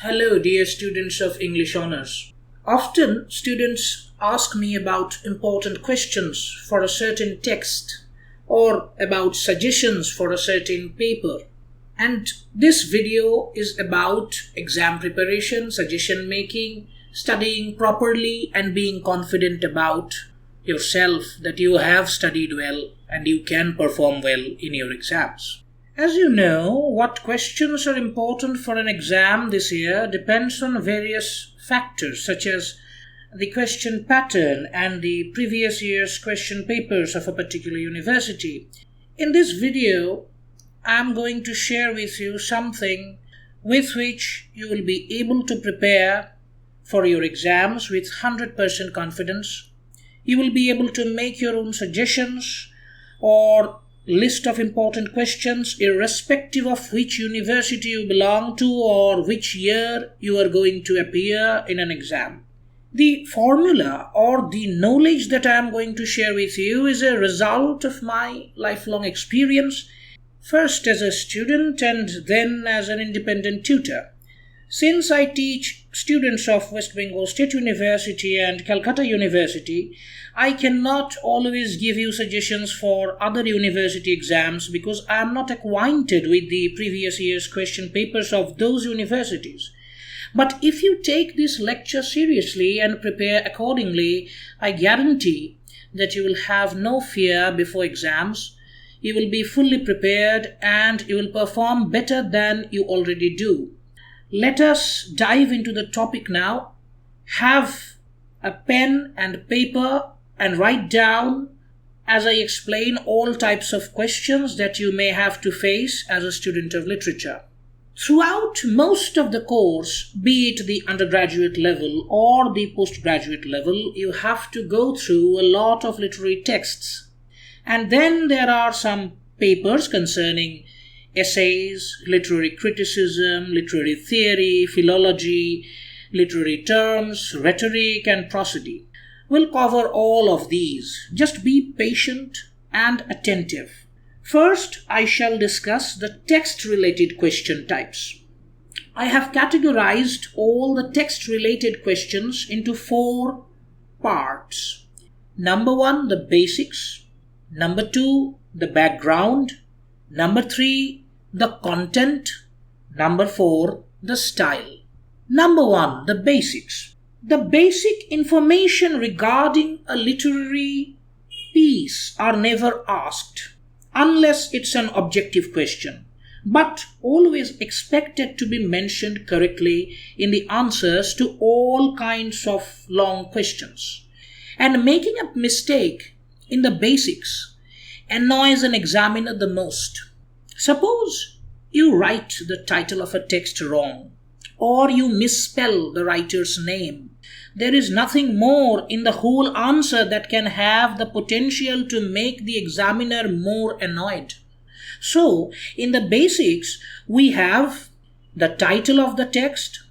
Hello, dear students of English Honours. Often, students ask me about important questions for a certain text or about suggestions for a certain paper. And this video is about exam preparation, suggestion making, studying properly, and being confident about yourself that you have studied well and you can perform well in your exams. As you know, what questions are important for an exam this year depends on various factors such as the question pattern and the previous year's question papers of a particular university. In this video, I am going to share with you something with which you will be able to prepare for your exams with 100% confidence. You will be able to make your own suggestions or list of important questions irrespective of which university you belong to or which year you are going to appear in an exam. The formula or the knowledge that I am going to share with you is a result of my lifelong experience, first as a student and then as an independent tutor. Since I teach students of West Bengal State University and Calcutta University, I cannot always give you suggestions for other university exams because I am not acquainted with the previous year's question papers of those universities. But if you take this lecture seriously and prepare accordingly, I guarantee that you will have no fear before exams. You will be fully prepared and you will perform better than you already do. Let us dive into the topic now. Have a pen and paper and write down as I explain all types of questions that you may have to face as a student of literature. Throughout most of the course, be it the undergraduate level or the postgraduate level, you have to go through a lot of literary texts. And then there are some papers concerning essays, literary criticism, literary theory, philology, literary terms, rhetoric and prosody. We'll cover all of these. Just be patient and attentive. First, I shall discuss the text-related question types. I have categorized all the text-related questions into 4 parts. Number 1, the basics. Number 2, the background. Number 3, the content. Number 4, the style. Number 1, the basics. The basic information regarding a literary piece are never asked unless it's an objective question, but always expected to be mentioned correctly in the answers to all kinds of long questions. And making a mistake in the basics annoys an examiner the most. Suppose you write the title of a text wrong, or you misspell the writer's name. There is nothing more in the whole answer that can have the potential to make the examiner more annoyed. So, in the basics, we have the title of the text,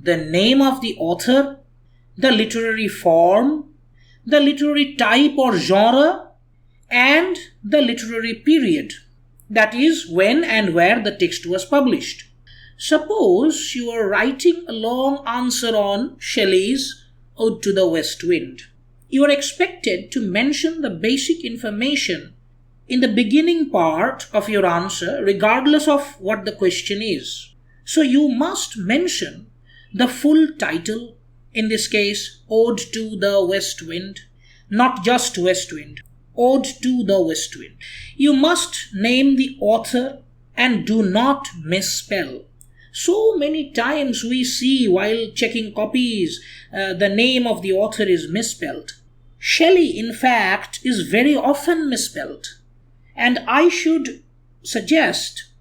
the name of the author, the literary form, the literary type or genre, and the literary period. That is, when and where the text was published. Suppose you are writing a long answer on Shelley's Ode to the West Wind. You are expected to mention the basic information in the beginning part of your answer regardless of what the question is. So you must mention the full title, in this case, Ode to the West Wind, not just West Wind, Ode to the West Wind. You must name the author and do not misspell. So many times we see while checking copies, the name of the author is misspelled. Shelley, in fact, is very often misspelled. And I should suggest,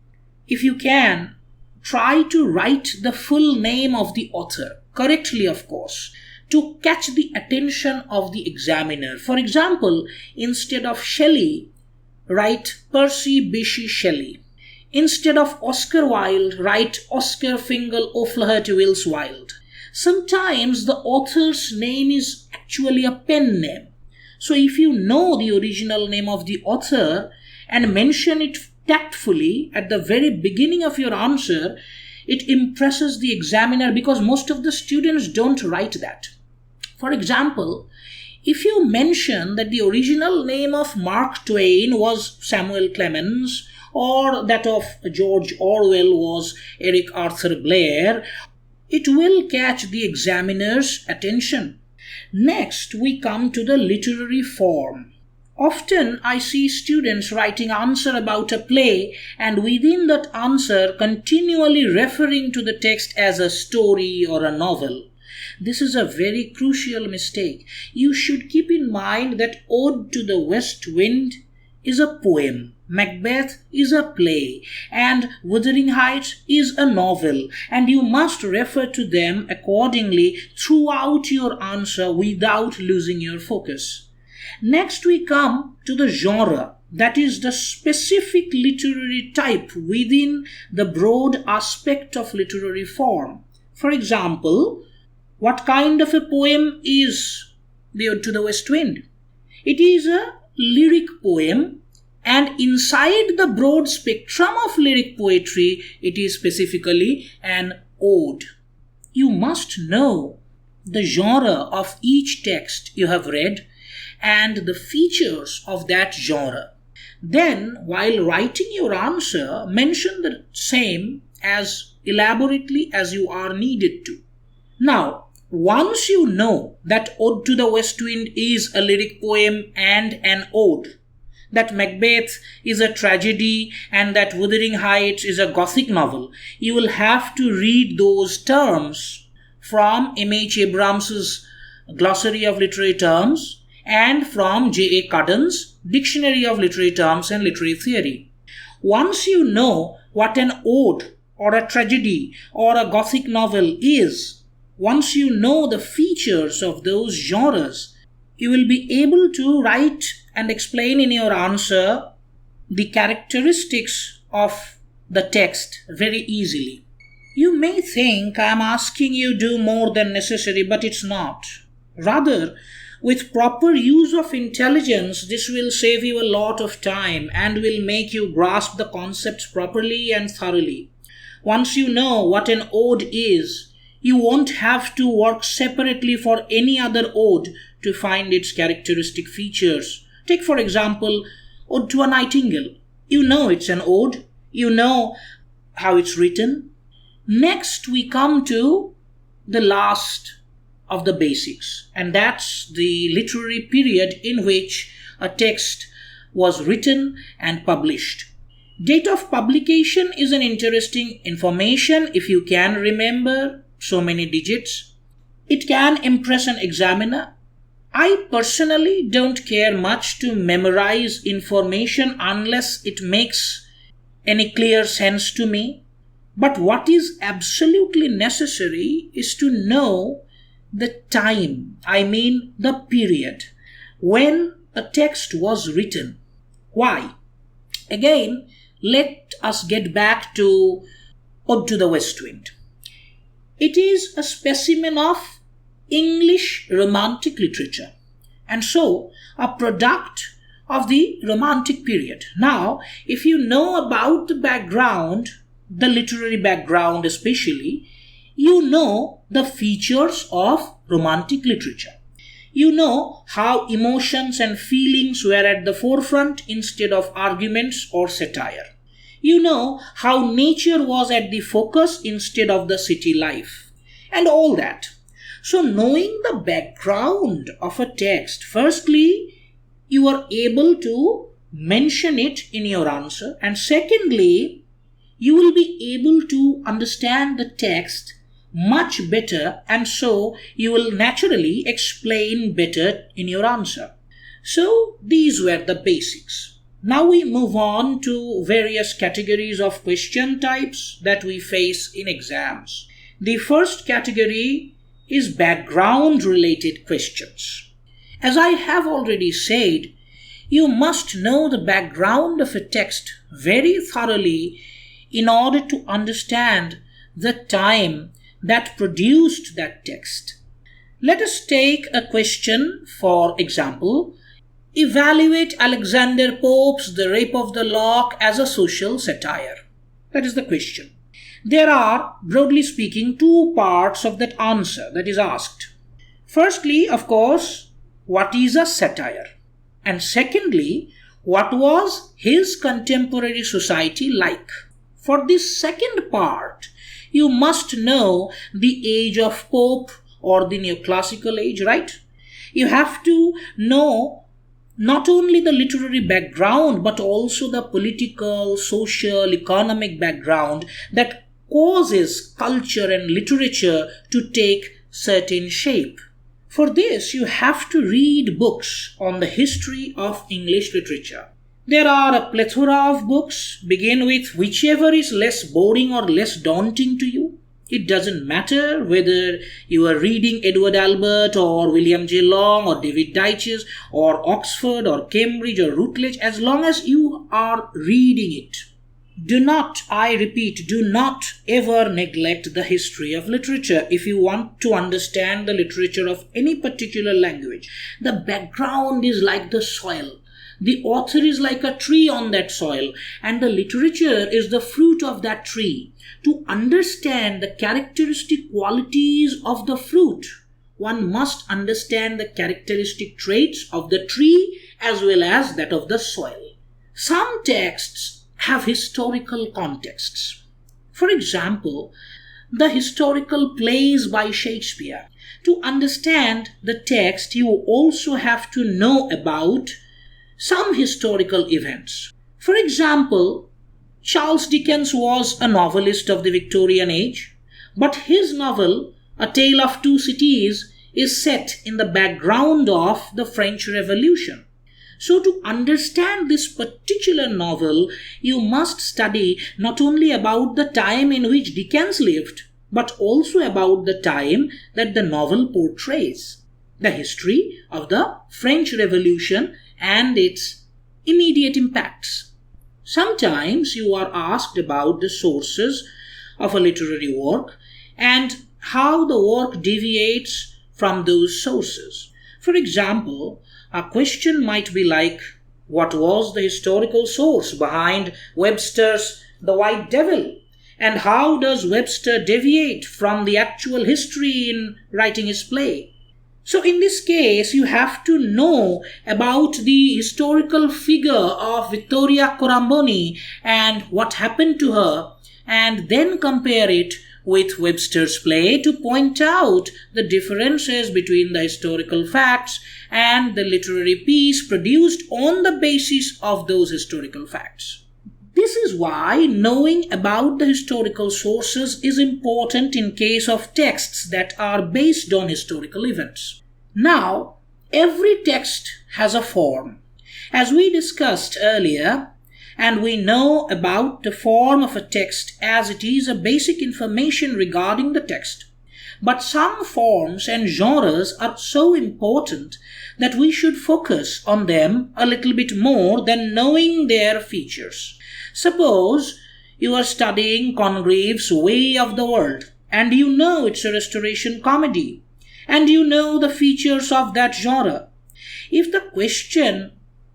if you can, try to write the full name of the author, correctly of course, to catch the attention of the examiner. For example, instead of Shelley, write Percy Bysshe Shelley. Instead of Oscar Wilde, write Oscar Fingal O'Flaherty Wills Wilde. Sometimes the author's name is actually a pen name. So if you know the original name of the author and mention it tactfully at the very beginning of your answer, It impresses the examiner because most of the students don't write that. For example, if you mention that the original name of Mark Twain was Samuel Clemens, or that of George Orwell was Eric Arthur Blair, it will catch the examiner's attention. Next, we come to the literary form. Often I see students writing answer about a play and within that answer continually referring to the text as a story or a novel. This is a very crucial mistake. You should keep in mind that Ode to the West Wind is a poem, Macbeth is a play, and Wuthering Heights is a novel, and you must refer to them accordingly throughout your answer without losing your focus. Next we come to the genre, that is the specific literary type within the broad aspect of literary form. For example, what kind of a poem is the Ode to the West Wind? It is a lyric poem, and inside the broad spectrum of lyric poetry, it is specifically an ode. You must know the genre of each text you have read and the features of that genre. Then, while writing your answer, mention the same as elaborately as you are needed to. Now, once you know that Ode to the West Wind is a lyric poem and an ode, that Macbeth is a tragedy and that Wuthering Heights is a Gothic novel, you will have to read those terms from M.H. Abrams's Glossary of Literary Terms and from J.A. Cudden's Dictionary of Literary Terms and Literary Theory. Once you know what an ode or a tragedy or a Gothic novel is, once you know the features of those genres, you will be able to write and explain in your answer the characteristics of the text very easily. You may think I am asking you do more than necessary, but it's not. Rather, with proper use of intelligence, this will save you a lot of time and will make you grasp the concepts properly and thoroughly. Once you know what an ode is, you won't have to work separately for any other ode to find its characteristic features. Take, for example, Ode to a Nightingale. You know it's an ode. You know how it's written. Next, we come to the last of the basics, and that's the literary period in which a text was written and published. Date of publication is an interesting information if you can remember so many digits. It can impress an examiner. I personally don't care much to memorize information unless it makes any clear sense to me. But what is absolutely necessary is to know the time, the period, when a text was written. Why? Again, let us get back to Ode to the West Wind. It is a specimen of English Romantic literature, and so a product of the Romantic period. Now, if you know about the background, the literary background especially, you know the features of Romantic literature. You know how emotions and feelings were at the forefront instead of arguments or satire. You know how nature was at the focus instead of the city life, and all that. So knowing the background of a text, firstly, you are able to mention it in your answer, and secondly, you will be able to understand the text much better, and so you will naturally explain better in your answer. So these were the basics. Now we move on to various categories of question types that we face in exams. The first category is background related questions. As I have already said, you must know the background of a text very thoroughly in order to understand the time that produced that text. Let us take a question, for example, evaluate Alexander Pope's The Rape of the Lock as a social satire. That is the question. There are, broadly speaking, two parts of that answer that is asked. Firstly, of course, what is a satire? And secondly, what was his contemporary society like? For this second part, you must know the age of Pope or the neoclassical age, right? You have to know not only the literary background but also the political, social, economic background that causes culture and literature to take certain shape. For this, you have to read books on the history of English literature. There are a plethora of books. Begin with whichever is less boring or less daunting to you. It doesn't matter whether you are reading Edward Albert or William J. Long or David Deutsch or Oxford or Cambridge or Routledge, as long as you are reading it. Do not, I repeat, do not ever neglect the history of literature if you want to understand the literature of any particular language. The background is like the soil. The author is like a tree on that soil, and the literature is the fruit of that tree. To understand the characteristic qualities of the fruit, one must understand the characteristic traits of the tree as well as that of the soil. Some texts have historical contexts. For example, the historical plays by Shakespeare. To understand the text, you also have to know about some historical events. For example, Charles Dickens was a novelist of the Victorian age, but his novel, A Tale of Two Cities, is set in the background of the French Revolution. So to understand this particular novel, you must study not only about the time in which Dickens lived, but also about the time that the novel portrays, the history of the French Revolution and its immediate impacts. Sometimes you are asked about the sources of a literary work and how the work deviates from those sources. For example, a question might be like, what was the historical source behind Webster's The White Devil? And how does Webster deviate from the actual history in writing his play? So in this case, you have to know about the historical figure of Vittoria Coramboni and what happened to her, and then compare it with Webster's play to point out the differences between the historical facts and the literary piece produced on the basis of those historical facts. This is why knowing about the historical sources is important in case of texts that are based on historical events. Now, every text has a form. As we discussed earlier, and we know about the form of a text as it is a basic information regarding the text. But some forms and genres are so important that we should focus on them a little bit more than knowing their features. Suppose you are studying Congreve's Way of the World, and you know it's a restoration comedy, and you know the features of that genre. If the question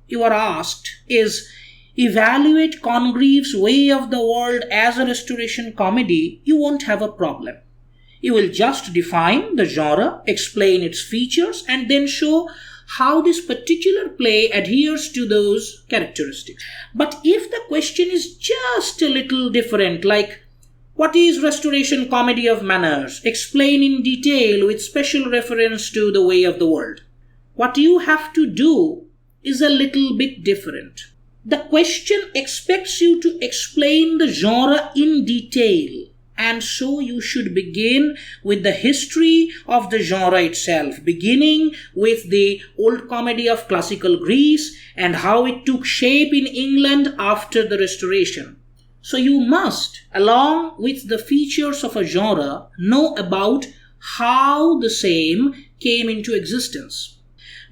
you are asked is, evaluate Congreve's Way of the World as a restoration comedy, you won't have a problem. You will just define the genre, explain its features, and then show how this particular play adheres to those characteristics. But if the question is just a little different, like, what is restoration comedy of manners? Explain in detail with special reference to the Way of the World. What you have to do is a little bit different. The question expects you to explain the genre in detail, and so you should begin with the history of the genre itself, beginning with the old comedy of classical Greece and how it took shape in England after the Restoration. So you must, along with the features of a genre, know about how the same came into existence.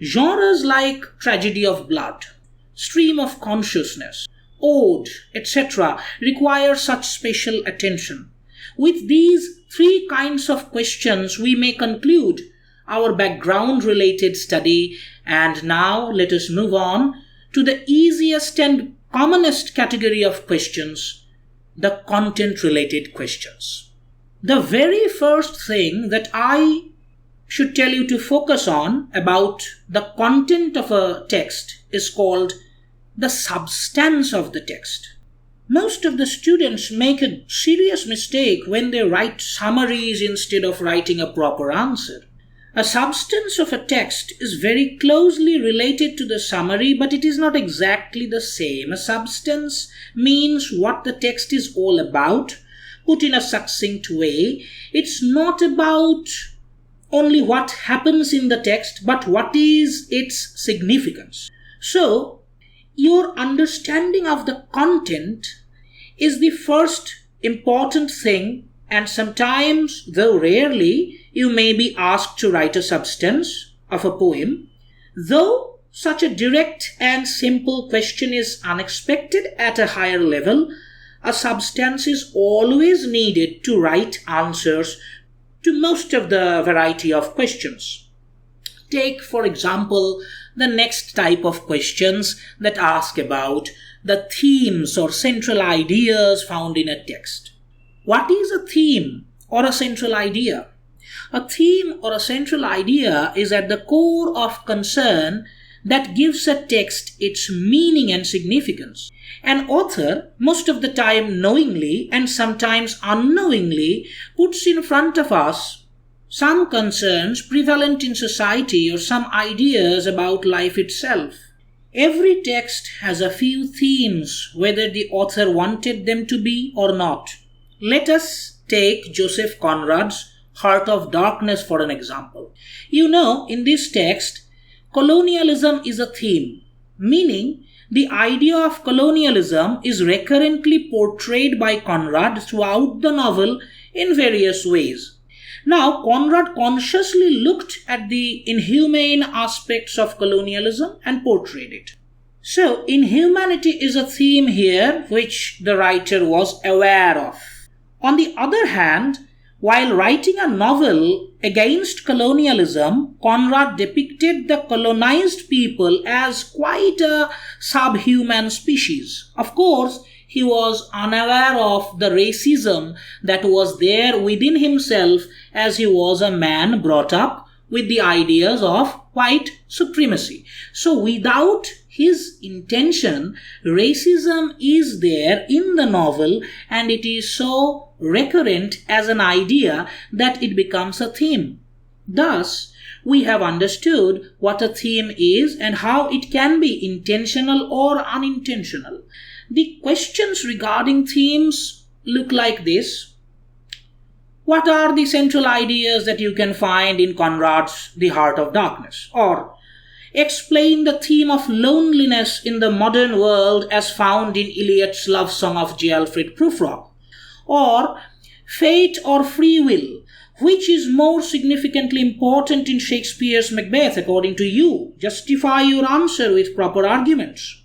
Genres like tragedy of blood, stream of consciousness, ode, etc. require such special attention. With these three kinds of questions, we may conclude our background-related study, and now let us move on to the easiest and commonest category of questions, the content-related questions. The very first thing that I should tell you to focus on about the content of a text is called the substance of the text. Most of the students make a serious mistake when they write summaries instead of writing a proper answer. A substance of a text is very closely related to the summary, but it is not exactly the same. A substance means what the text is all about, put in a succinct way. It's not about only what happens in the text, but what is its significance. So, your understanding of the content is the first important thing, and sometimes, though rarely, you may be asked to write a substance of a poem. Though such a direct and simple question is unexpected at a higher level, a substance is always needed to write answers to most of the variety of questions. Take, for example, the next type of questions that ask about the themes or central ideas found in a text. What is a theme or a central idea? A theme or a central idea is at the core of concern that gives a text its meaning and significance. An author, most of the time knowingly and sometimes unknowingly, puts in front of us some concerns prevalent in society or some ideas about life itself. Every text has a few themes, whether the author wanted them to be or not. Let us take Joseph Conrad's Heart of Darkness for an example. You know, in this text, colonialism is a theme, meaning the idea of colonialism is recurrently portrayed by Conrad throughout the novel in various ways. Now, Conrad consciously looked at the inhumane aspects of colonialism and portrayed it. So, inhumanity is a theme here which the writer was aware of. On the other hand, while writing a novel against colonialism, Conrad depicted the colonized people as quite a subhuman species. Of course, he was unaware of the racism that was there within himself, as he was a man brought up with the ideas of white supremacy. So without his intention, racism is there in the novel, and it is so recurrent as an idea that it becomes a theme. Thus, we have understood what a theme is and how it can be intentional or unintentional. The questions regarding themes look like this. What are the central ideas that you can find in Conrad's The Heart of Darkness? Or explain the theme of loneliness in the modern world as found in Eliot's love song of J. Alfred Prufrock. Or fate or free will, which is more significantly important in Shakespeare's Macbeth according to you? Justify your answer with proper arguments.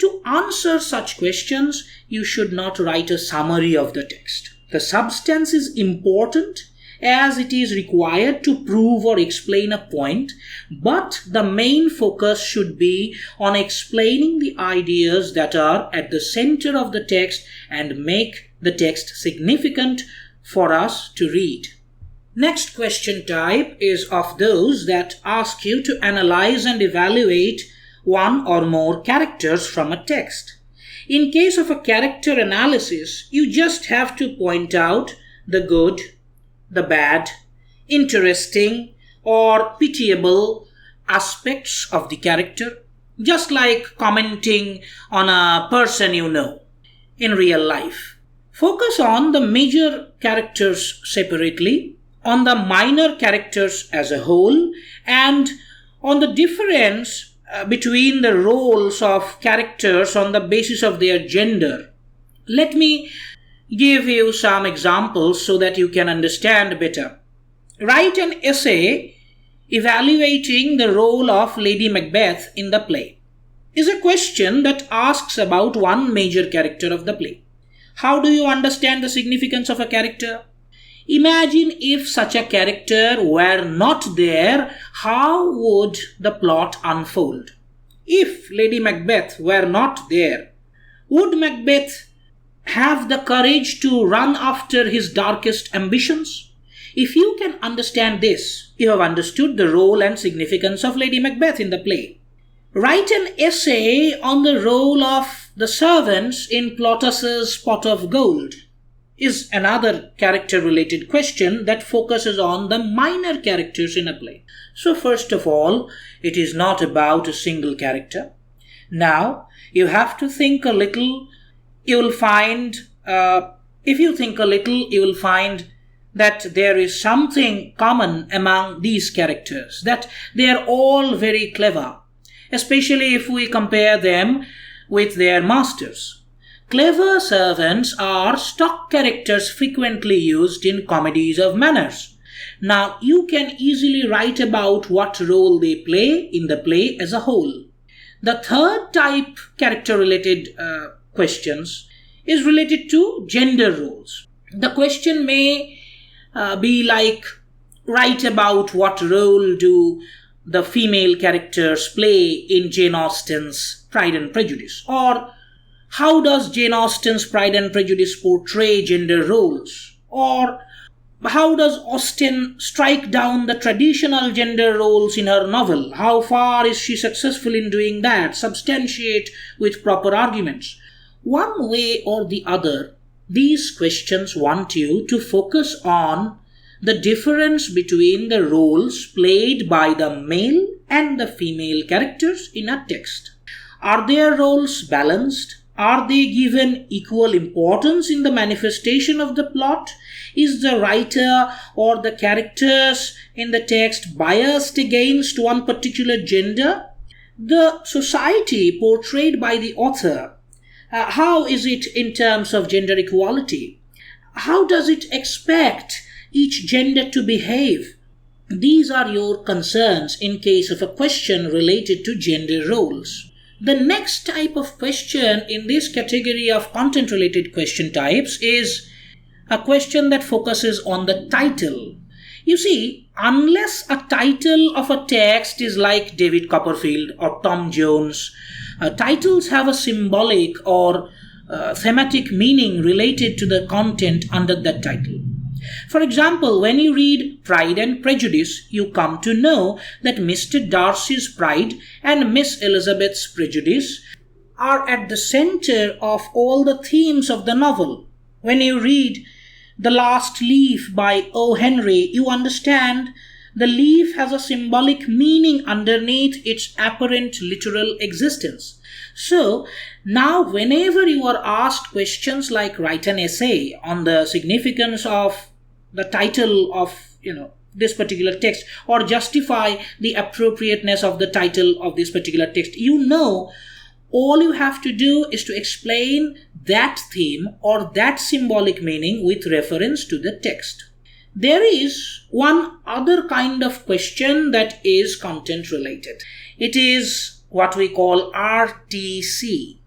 To answer such questions, you should not write a summary of the text. The substance is important as it is required to prove or explain a point, but the main focus should be on explaining the ideas that are at the center of the text and make the text significant for us to read. Next question type is of those that ask you to analyze and evaluate one or more characters from a text. In case of a character analysis, you just have to point out the good, the bad, interesting, or pitiable aspects of the character, just like commenting on a person you know in real life. Focus on the major characters separately, on the minor characters as a whole, and on the difference between the roles of characters on the basis of their gender. Let me give you some examples so that you can understand better. Write an essay evaluating the role of Lady Macbeth in the play. Is a question that asks about one major character of the play. How do you understand the significance of a character? Imagine if such a character were not there, how would the plot unfold? If Lady Macbeth were not there, would Macbeth have the courage to run after his darkest ambitions? If you can understand this, you have understood the role and significance of Lady Macbeth in the play. Write an essay on the role of the servants in Plautus's Pot of Gold is another character-related question that focuses on the minor characters in a play. So first of all, it is not about a single character. Now, you have to think a little. You will find, if you think a little, you will find that there is something common among these characters, that they are all very clever, especially if we compare them with their masters. Clever servants are stock characters frequently used in comedies of manners. Now, you can easily write about what role they play in the play as a whole. The third type character-related questions is related to gender roles. The question may be like, write about what role do the female characters play in Jane Austen's Pride and Prejudice, or how does Jane Austen's Pride and Prejudice portray gender roles, or how does Austen strike down the traditional gender roles in her novel? How far is she successful in doing that? Substantiate with proper arguments. One way or the other, these questions want you to focus on the difference between the roles played by the male and the female characters in a text. Are their roles balanced? Are they given equal importance in the manifestation of the plot? Is the writer or the characters in the text biased against one particular gender? The society portrayed by the author, how is it in terms of gender equality? How does it expect each gender to behave? These are your concerns in case of a question related to gender roles. The next type of question in this category of content-related question types is a question that focuses on the title. You see, unless a title of a text is like David Copperfield or Tom Jones, titles have a symbolic or thematic meaning related to the content under that title. For example, when you read Pride and Prejudice, you come to know that Mr. Darcy's pride and Miss Elizabeth's prejudice are at the center of all the themes of the novel. When you read The Last Leaf by O. Henry, you understand the leaf has a symbolic meaning underneath its apparent literal existence. So, now whenever you are asked questions like write an essay on the significance of the title of, this particular text, or justify the appropriateness of the title of this particular text, all you have to do is to explain that theme or that symbolic meaning with reference to the text. There is one other kind of question that is content related. It is what we call RTC,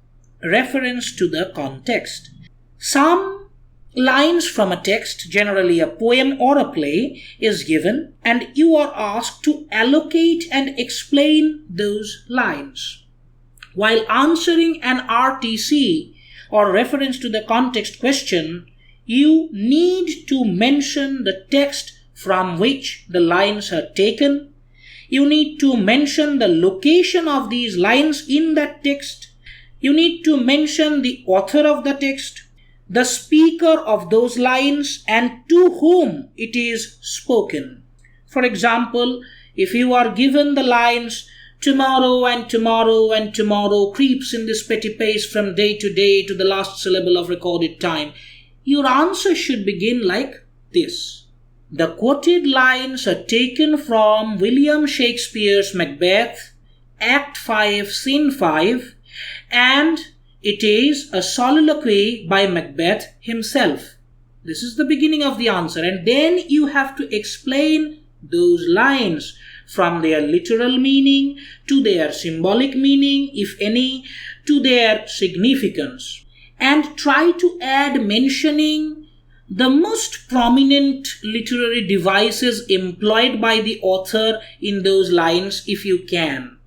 reference to the context. Some lines from a text, generally a poem or a play, is given and you are asked to allocate and explain those lines. While answering an RTC or reference to the context question, you need to mention the text from which the lines are taken. You need to mention the location of these lines in that text. You need to mention the author of the text, the speaker of those lines, and to whom it is spoken. For example, if you are given the lines, tomorrow and tomorrow and tomorrow creeps in this petty pace from day to day to the last syllable of recorded time, your answer should begin like this. The quoted lines are taken from William Shakespeare's Macbeth, Act 5, Scene 5, and it is a soliloquy by Macbeth himself. This is the beginning of the answer, and then you have to explain those lines from their literal meaning to their symbolic meaning, if any, to their significance, and try to add mentioning the most prominent literary devices employed by the author in those lines if you can,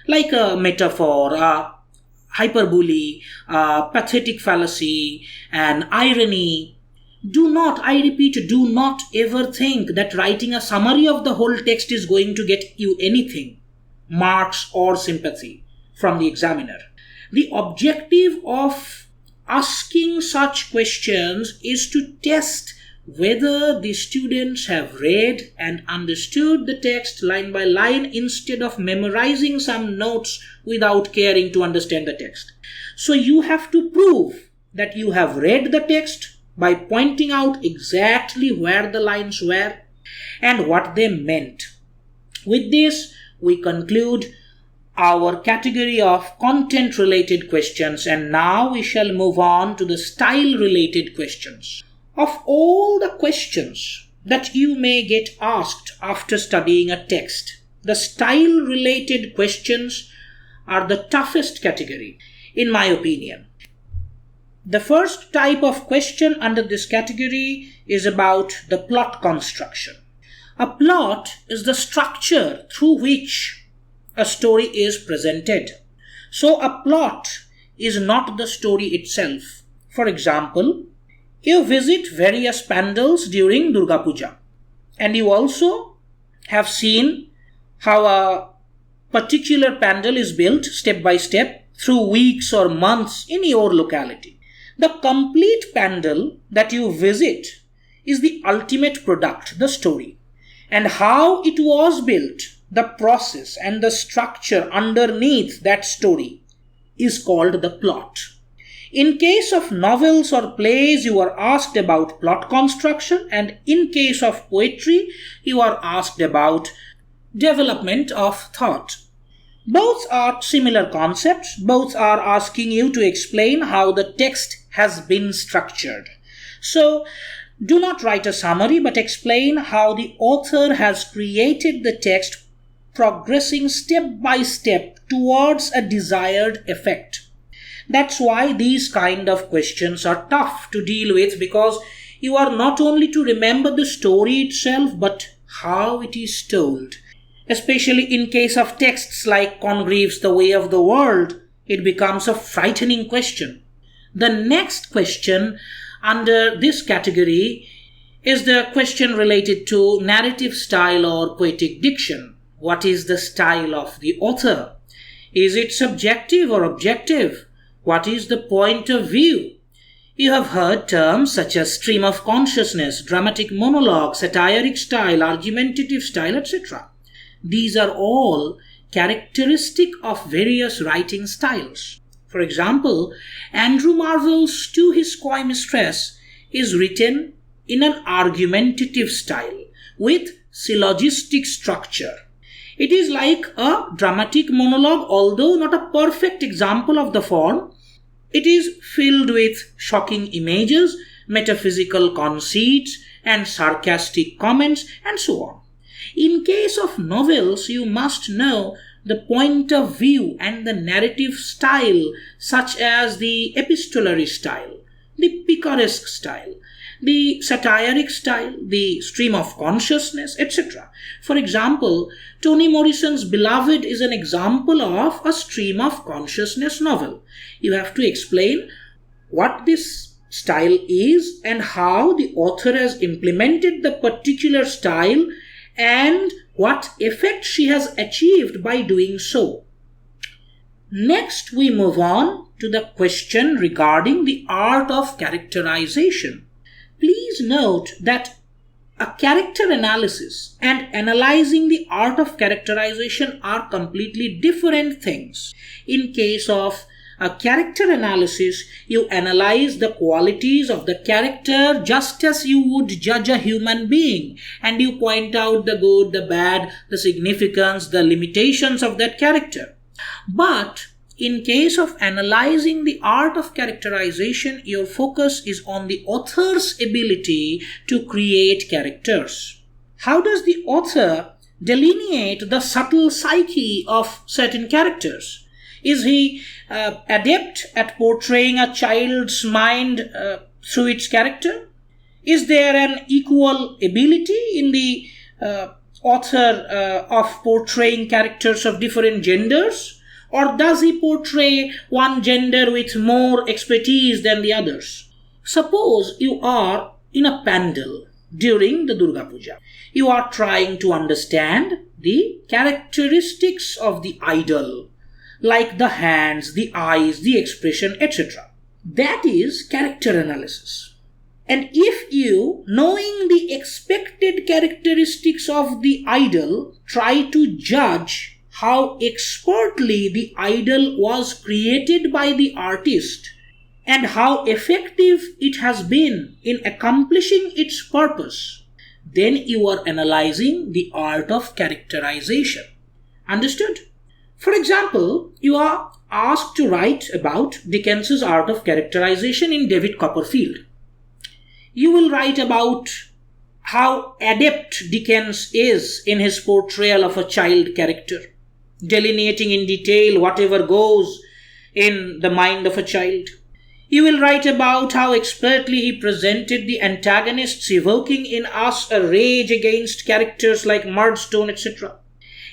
like a metaphor, hyperbole, pathetic fallacy, and irony. Do not, I repeat, do not ever think that writing a summary of the whole text is going to get you anything, marks or sympathy from the examiner. The objective of asking such questions is to test whether the students have read and understood the text line by line instead of memorizing some notes without caring to understand the text. So you have to prove that you have read the text by pointing out exactly where the lines were and what they meant. With this, we conclude our category of content-related questions, and now we shall move on to the style-related questions. Of all the questions that you may get asked after studying a text, the style-related questions are the toughest category, in my opinion. The first type of question under this category is about the plot construction. A plot is the structure through which a story is presented. So a plot is not the story itself. For example, you visit various pandals during Durga Puja, and you also have seen how a particular pandal is built step by step through weeks or months in your locality. The complete pandal that you visit is the ultimate product, the story. And how it was built, the process and the structure underneath that story is called the plot. In case of novels or plays, you are asked about plot construction, and in case of poetry, you are asked about development of thought. Both are similar concepts. Both are asking you to explain how the text has been structured. So, do not write a summary, but explain how the author has created the text, progressing step by step towards a desired effect. That's why these kind of questions are tough to deal with, because you are not only to remember the story itself, but how it is told. Especially in case of texts like Congreve's The Way of the World, it becomes a frightening question. The next question under this category is the question related to narrative style or poetic diction. What is the style of the author? Is it subjective or objective? What is the point of view? You have heard terms such as stream of consciousness, dramatic monologue, satiric style, argumentative style, etc. These are all characteristic of various writing styles. For example, Andrew Marvell's To His Coy Mistress is written in an argumentative style with syllogistic structure. It is like a dramatic monologue, although not a perfect example of the form. It is filled with shocking images, metaphysical conceits, and sarcastic comments, and so on. In case of novels, you must know the point of view and the narrative style, such as the epistolary style, the picaresque style, the satiric style, the stream of consciousness, etc. For example, Toni Morrison's Beloved is an example of a stream of consciousness novel. You have to explain what this style is and how the author has implemented the particular style and what effect she has achieved by doing so. Next, we move on to the question regarding the art of characterization. Please note that a character analysis and analyzing the art of characterization are completely different things. In case of a character analysis, you analyze the qualities of the character just as you would judge a human being, and you point out the good, the bad, the significance, the limitations of that character. But in case of analyzing the art of characterization, your focus is on the author's ability to create characters. How does the author delineate the subtle psyche of certain characters? Is he adept at portraying a child's mind through its character? Is there an equal ability in the author of portraying characters of different genders? Or does he portray one gender with more expertise than the others? Suppose you are in a pandal during the Durga Puja. You are trying to understand the characteristics of the idol, like the hands, the eyes, the expression, etc. That is character analysis. And if you, knowing the expected characteristics of the idol, try to judge how expertly the idol was created by the artist and how effective it has been in accomplishing its purpose, then you are analyzing the art of characterization. Understood? For example, you are asked to write about Dickens's art of characterization in David Copperfield. You will write about how adept Dickens is in his portrayal of a child character, delineating in detail whatever goes in the mind of a child. You will write about how expertly he presented the antagonists, evoking in us a rage against characters like Murdstone, etc.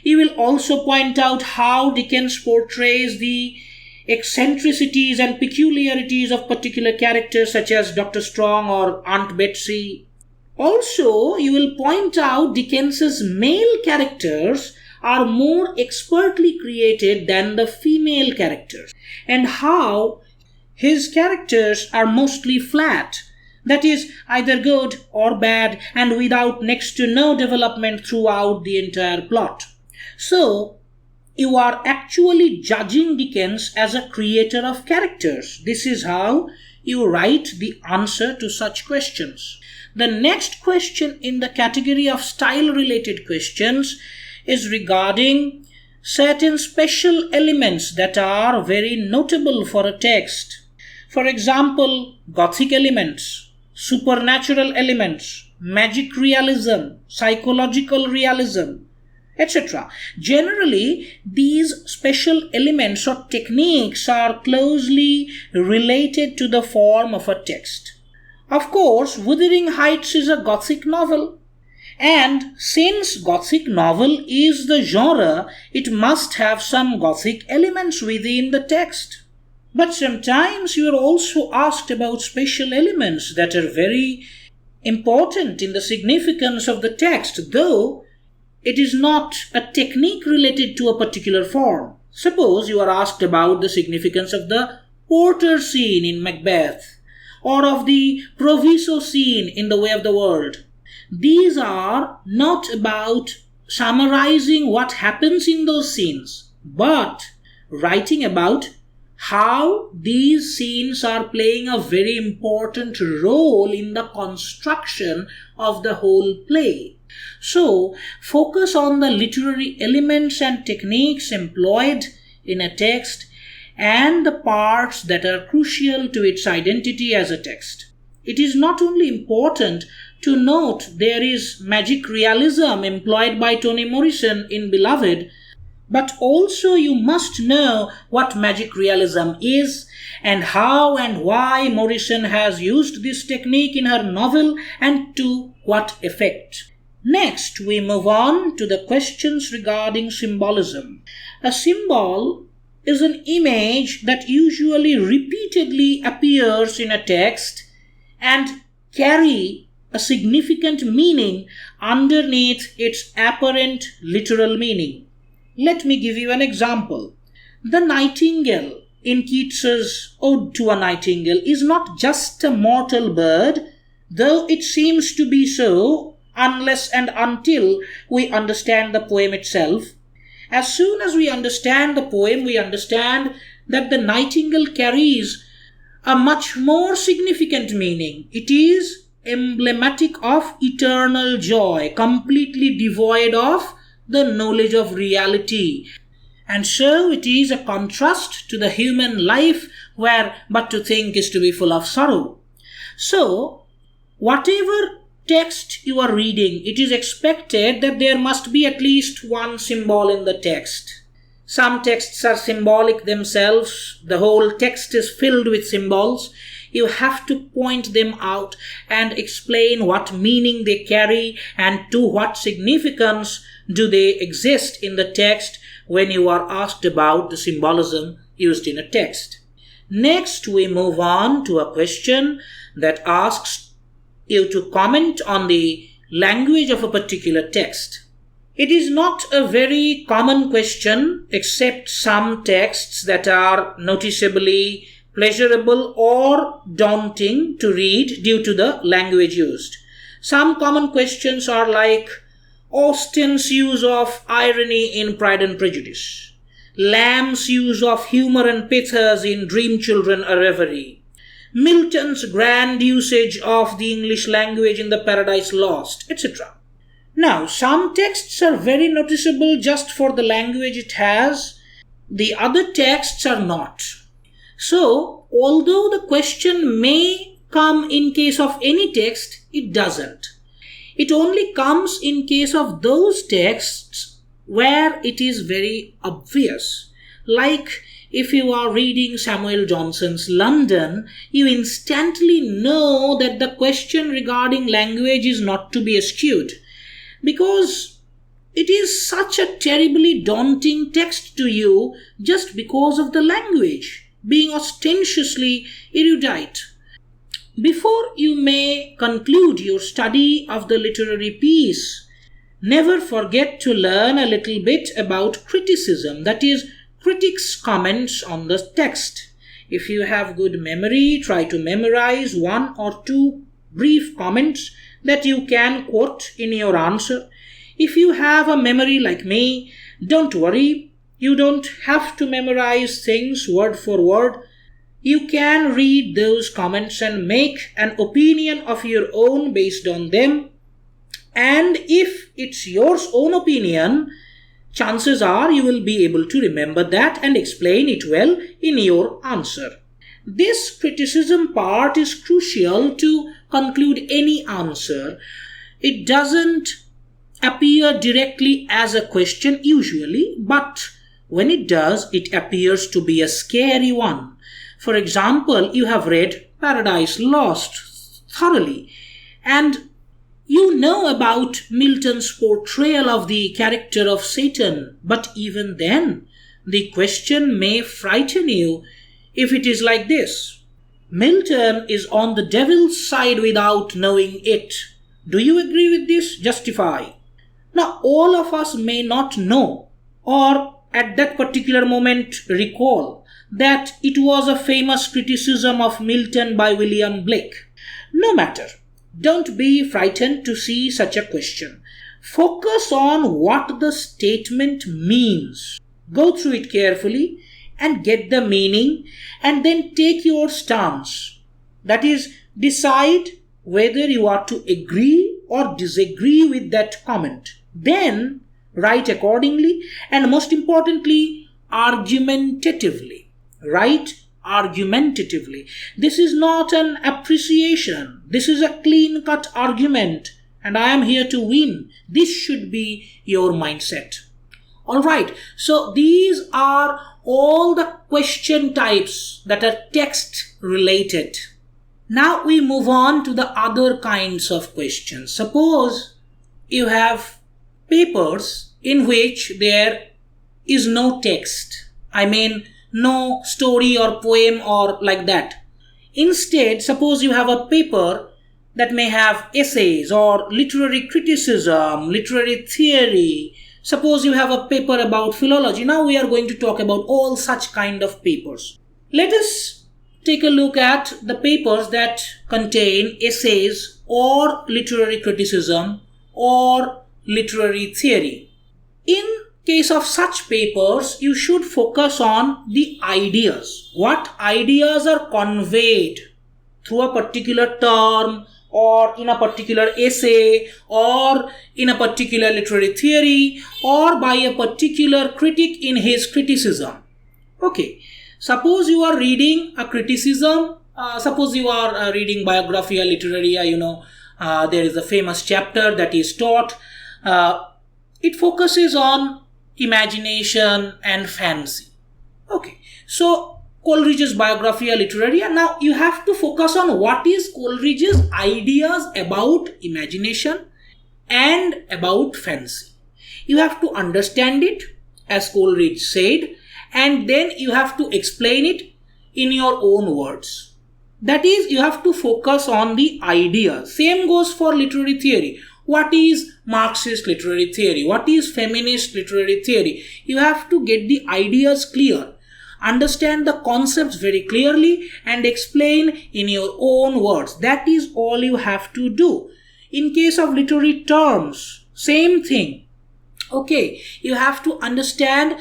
You will also point out how Dickens portrays the eccentricities and peculiarities of particular characters such as Dr. Strong or Aunt Betsy. Also, you will point out Dickens's male characters are more expertly created than the female characters, and how his characters are mostly flat, that is, either good or bad, and without next to no development throughout the entire plot. So, you are actually judging Dickens as a creator of characters. This is how you write the answer to such questions. The next question in the category of style-related questions is regarding certain special elements that are very notable for a text. For example, Gothic elements, supernatural elements, magic realism, psychological realism, etc. Generally, these special elements or techniques are closely related to the form of a text. Of course, Wuthering Heights is a Gothic novel, and since Gothic novel is the genre, it must have some Gothic elements within the text. But sometimes you are also asked about special elements that are very important in the significance of the text, though it is not a technique related to a particular form. Suppose you are asked about the significance of the porter scene in Macbeth, or of the proviso scene in The Way of the World. These are not about summarizing what happens in those scenes, but writing about how these scenes are playing a very important role in the construction of the whole play. So, focus on the literary elements and techniques employed in a text and the parts that are crucial to its identity as a text. It is not only important to note there is magic realism employed by Toni Morrison in Beloved, but also you must know what magic realism is and how and why Morrison has used this technique in her novel and to what effect. Next, we move on to the questions regarding symbolism. A symbol is an image that usually repeatedly appears in a text and carry a significant meaning underneath its apparent literal meaning. Let me give you an example. The nightingale in Keats's Ode to a Nightingale is not just a mortal bird, though it seems to be so unless and until we understand the poem itself. As soon as we understand the poem, we understand that the nightingale carries a much more significant meaning. It is emblematic of eternal joy, completely devoid of the knowledge of reality. And so it is a contrast to the human life where but to think is to be full of sorrow. So, whatever text you are reading, it is expected that there must be at least one symbol in the text. Some texts are symbolic themselves. The whole text is filled with symbols. You have to point them out and explain what meaning they carry and to what significance do they exist in the text when you are asked about the symbolism used in a text. Next, we move on to a question that asks you to comment on the language of a particular text. It is not a very common question except some texts that are noticeably pleasurable or daunting to read due to the language used. Some common questions are like Austen's use of irony in Pride and Prejudice, Lamb's use of humor and pathos in Dream Children a Reverie, Milton's grand usage of the English language in the Paradise Lost, etc. Now, some texts are very noticeable just for the language it has. The other texts are not. So, although the question may come in case of any text, it doesn't. It only comes in case of those texts where it is very obvious. Like if you are reading Samuel Johnson's London, you instantly know that the question regarding language is not to be eschewed, because it is such a terribly daunting text to you just because of the language, being ostentatiously erudite. Before you may conclude your study of the literary piece, never forget to learn a little bit about criticism, that is, critics' comments on the text. If you have good memory, try to memorize one or two brief comments that you can quote in your answer. If you have a memory like me, don't worry, you don't have to memorize things word for word. You can read those comments and make an opinion of your own based on them. And if it's your own opinion, chances are you will be able to remember that and explain it well in your answer. This criticism part is crucial to conclude any answer. It doesn't appear directly as a question usually, but when it does, it appears to be a scary one. For example, you have read Paradise Lost thoroughly, and you know about Milton's portrayal of the character of Satan, but even then, the question may frighten you if it is like this. Milton is on the devil's side without knowing it. Do you agree with this? Justify. Now, all of us may not know, or at that particular moment recall, that it was a famous criticism of Milton by William Blake. No matter. Don't be frightened to see such a question. Focus on what the statement means. Go through it carefully and get the meaning, and then take your stance. That is, decide whether you are to agree or disagree with that comment. Then write accordingly, and most importantly, argumentatively. Write argumentatively. This is not an appreciation. This is a clean-cut argument, and I am here to win. This should be your mindset. Alright, so these are all the question types that are text related. Now we move on to the other kinds of questions. Suppose you have papers in which there is no text. I mean, no story or poem or like that. Instead, suppose you have a paper that may have essays or literary criticism, literary theory. Suppose you have a paper about philology. Now we are going to talk about all such kind of papers. Let us take a look at the papers that contain essays or literary criticism or literary theory. In case of such papers, you should focus on the ideas. What ideas are conveyed through a particular term or in a particular essay or in a particular literary theory or by a particular critic in his criticism. Okay, suppose you are reading a criticism, suppose you are reading Biographia Literaria, there is a famous chapter that is taught. It focuses on imagination and fancy. Okay, so Coleridge's Biographia Literaria. Now you have to focus on what is Coleridge's ideas about imagination and about fancy. You have to understand it as Coleridge said, and then you have to explain it in your own words. That is, you have to focus on the ideas. Same goes for literary theory. What is Marxist literary theory? What is feminist literary theory? You have to get the ideas clear, understand the concepts very clearly, and explain in your own words. That is all you have to do. In case of literary terms, same thing. Okay, you have to understand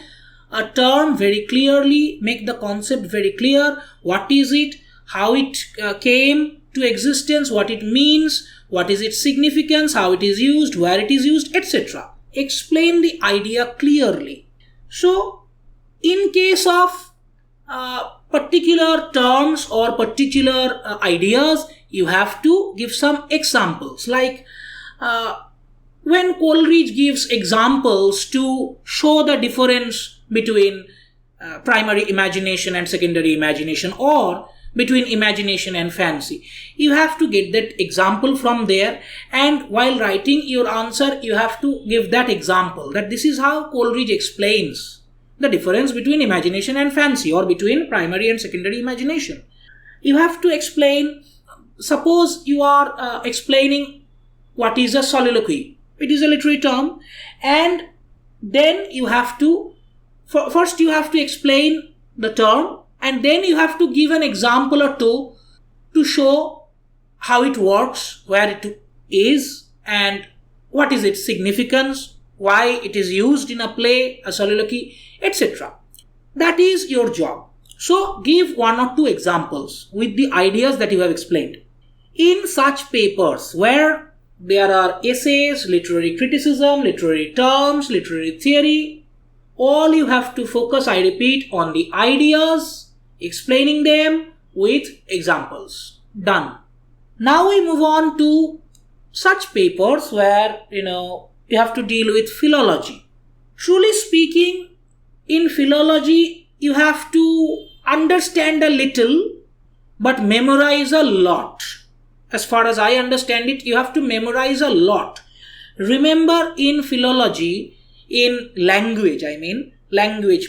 a term very clearly, make the concept very clear. What is it? How it came to existence? What it means? What is its significance? How it is used? Where it is used? Etc. Explain the idea clearly. So, in case of particular terms or particular ideas, you have to give some examples. Like when Coleridge gives examples to show the difference between primary imagination and secondary imagination, or between imagination and fancy, you have to get that example from there, and while writing your answer you have to give that example, that this is how Coleridge explains the difference between imagination and fancy, or between primary and secondary imagination. You have to explain, suppose you are explaining what is a soliloquy. It is a literary term, and then you have to, first you have to explain the term, and then you have to give an example or two to show how it works, where it is, and what is its significance, why it is used in a play, a soliloquy, etc. That is your job. So give one or two examples with the ideas that you have explained. In such papers where there are essays, literary criticism, literary terms, literary theory, all you have to focus, I repeat, on the ideas, explaining them with examples. Done. Now we move on to such papers where, you have to deal with philology. Truly speaking, in philology, you have to understand a little, but memorize a lot. As far as I understand it, you have to memorize a lot. Remember, in philology, in language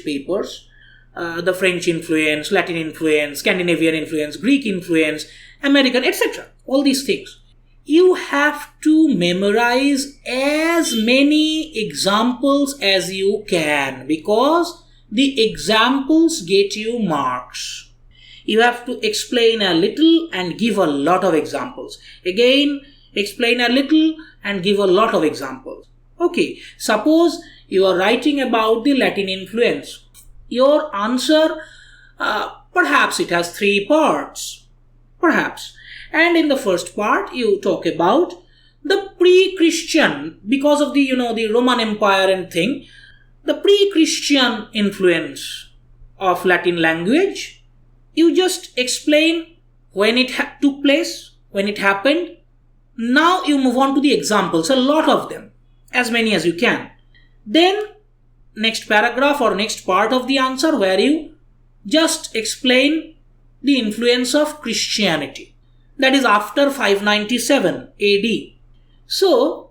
papers, the French influence, Latin influence, Scandinavian influence, Greek influence, American, etc. All these things. You have to memorize as many examples as you can, because the examples get you marks. You have to explain a little and give a lot of examples. Again, explain a little and give a lot of examples. Okay, suppose you are writing about the Latin influence. Your answer, perhaps it has 3 parts. Perhaps. And in the first part, you talk about the pre-Christian, because of the, the Roman Empire and thing, the pre-Christian influence of Latin language. You just explain when it took place, when it happened. Now you move on to the examples, a lot of them, as many as you can. Then, next paragraph or next part of the answer where you just explain the influence of Christianity. That is after 597 AD. So,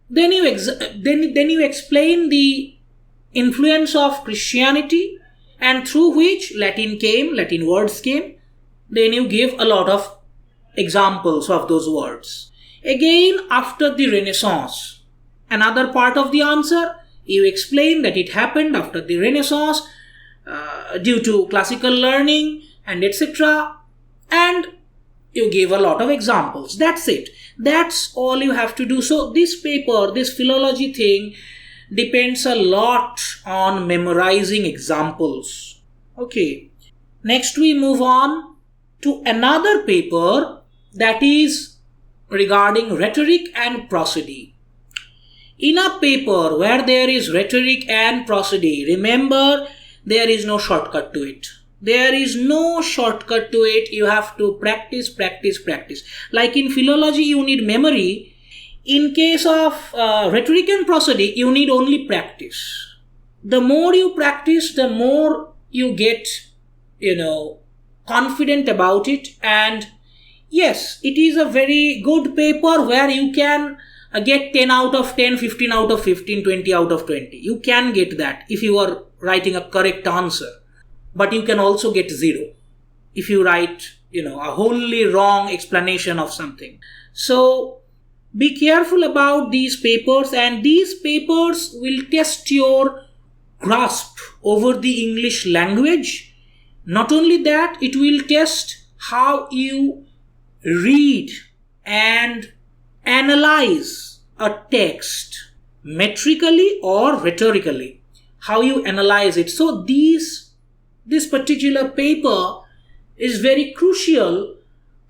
then you explain the influence of Christianity, and through which Latin words came. Then you give a lot of examples of those words. Again, after the Renaissance, another part of the answer, you explain that it happened after the Renaissance due to classical learning and etc. And you give a lot of examples. That's it. That's all you have to do. So this paper, this philology thing, depends a lot on memorizing examples. Okay. Next we move on to another paper that is regarding rhetoric and prosody. In a paper where there is rhetoric and prosody, remember, there is no shortcut to it. There is no shortcut to it. You have to practice. Like in philology, you need memory. In case of rhetoric and prosody, you need only practice. The more you practice, the more you get, confident about it. And yes, it is a very good paper where you can get 10 out of 10, 15 out of 15, 20 out of 20. You can get that if you are writing a correct answer. But you can also get 0 if you write, a wholly wrong explanation of something. So be careful about these papers, and these papers will test your grasp over the English language. Not only that, it will test how you read and analyze a text metrically or rhetorically, how you analyze it. So this particular paper is very crucial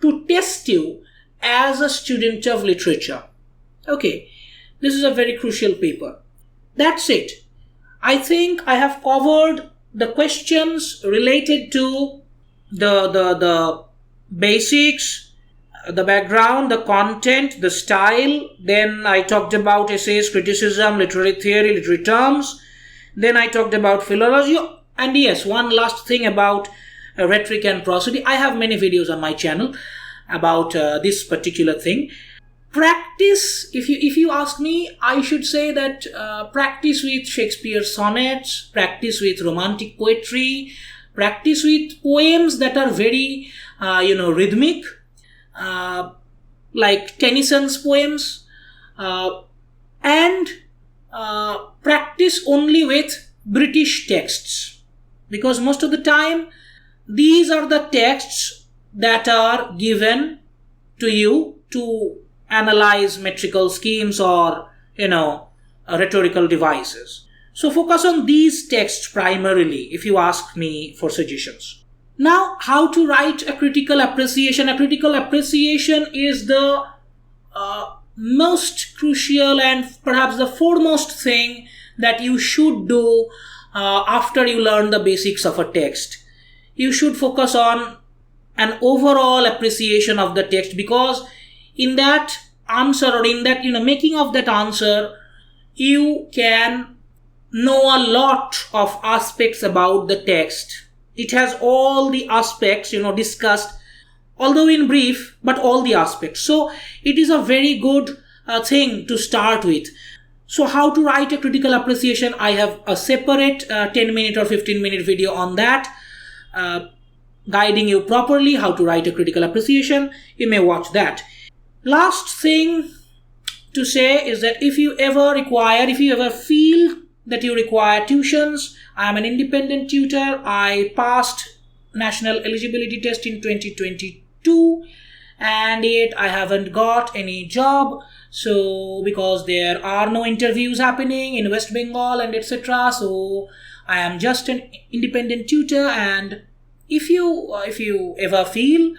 to test you as a student of literature. Okay, this is a very crucial paper. That's it. I think I have covered the questions related to the basics, the background, the content, the style. Then I talked about essays, criticism, literary theory, literary terms. Then I talked about philology. And yes, one last thing about rhetoric and prosody. I have many videos on my channel about this particular thing. Practice, if you ask me, I should say that practice with Shakespeare's sonnets, practice with romantic poetry, practice with poems that are very rhythmic, like Tennyson's poems, and practice only with British texts, because most of the time these are the texts that are given to you to analyze metrical schemes or rhetorical devices. So focus on these texts primarily if you ask me for suggestions. Now, how to write a critical appreciation. A critical appreciation is the most crucial and perhaps the foremost thing that you should do after you learn the basics of a text. You should focus on an overall appreciation of the text, because in that answer or in that making of that answer, you can know a lot of aspects about the text. It has all the aspects discussed, although in brief, but all the aspects. So it is a very good thing to start with. So how to write a critical appreciation, I have a separate 10-minute or 15-minute video on that, guiding you properly how to write a critical appreciation. You may watch that. Last thing to say is that if you ever feel that you require tuitions, I am an independent tutor. I passed national eligibility test in 2022 and yet I haven't got any job. So because there are no interviews happening in West Bengal and etc. So I am just an independent tutor, and if you ever feel,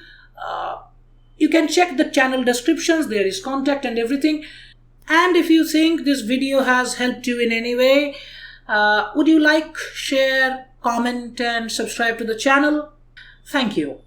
you can check the channel descriptions. There is contact and everything. And if you think this video has helped you in any way, would you like, share, comment and subscribe to the channel? Thank you.